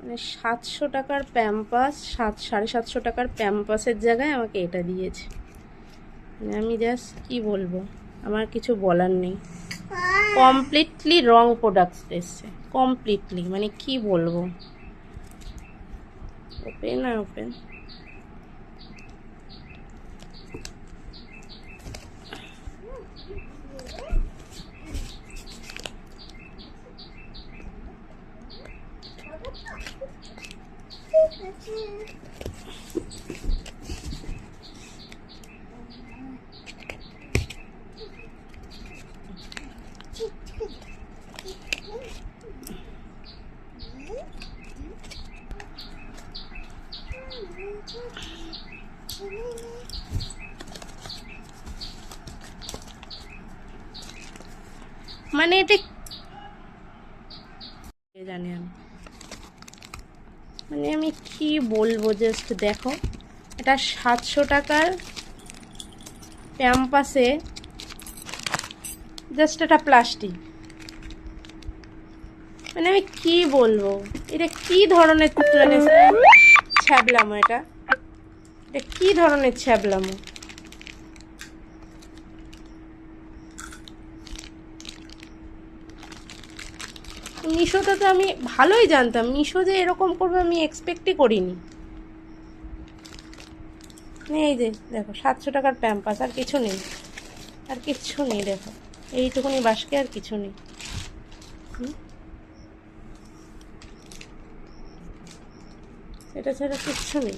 মানে 700 টাকার প্যাম্পাস, 750 টাকার প্যাম্পাসের জায়গায় আমাকে এটা দিয়েছে। মানে আমি জাস্ট কি বলবো, আমার কিছু বলার নেই। কমপ্লিটলি রং প্রোডাক্টস এসছে, কমপ্লিটলি, মানে কি বলবো। ওপেন আর ওপেন। মানে এটা জানি আমি, মানে আমি কি বলবো, জাস্ট দেখো, এটা 700 টাকার প্যাম্পাসে জাস্ট এটা প্লাস্টিক। মানে আমি কি বলবো, এটা কি ধরনের মানে ছ্যাবলামো, এটা কি ধরনের ছ্যাবলামো। মিশোতে তো আমি ভালোই জানতাম, মিশো যে এরকম করবে আমি এক্সপেক্টই করিনি। এই যে দেখো 700 টাকার প্যাম্পাস, আর কিছু নেই, আর কিচ্ছু নেই, দেখো এইটুকুনি বাসকে, আর কিছু নেই। এটা ছাড়া কিচ্ছু নেই।